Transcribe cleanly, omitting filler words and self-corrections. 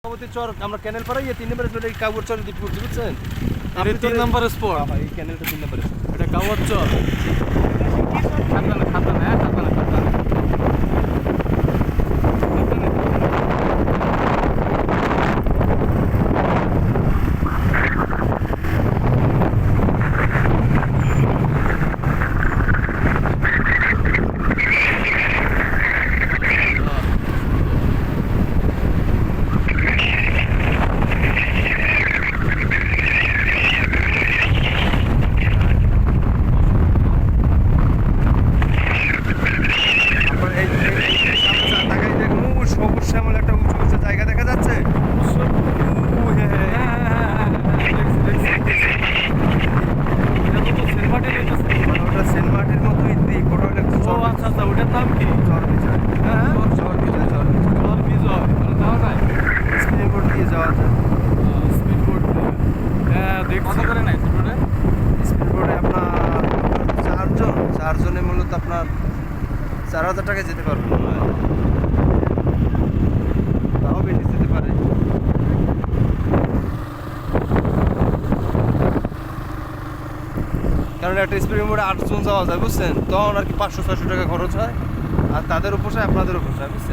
চর আমরা ক্যানেল পাড়াই 3 নম্বরে চলে কাগজ চর দিতে পড়ছি বুঝছেন আপনি 3 নম্বর স্পট এই ক্যানেলটা 3 নম্বরে এটা কাওয়ার চর খাতানা সবুজ শ্যামল একটা উঁচু উঁচু জায়গা দেখা যাচ্ছে ওটা সেন্ট মার্টিনের মতোই দিক ওটা অনেক আচ্ছা ওটার নাম কি চর বিজয় চর বিজয় চর বিজয় চর বিজয় যাওয়া যায় স্পিড বোট দিয়ে যাওয়া যায় স্পিড বোট হ্যাঁ কত করে নাই স্পিড স্পিড বোটে আপনার চারজনে মূলত আপনার 4,000 টাকায় যেতে পারবেন মনে হয় তাও বেশি যেতে পারে কারণ একটা স্পিড বোটে 8 জন যাওয়া যায় বুঝছেন তখন আর কি 500-600 টাকা খরচ হয় আর তাদের উপর আপনাদের উপর বুঝছেন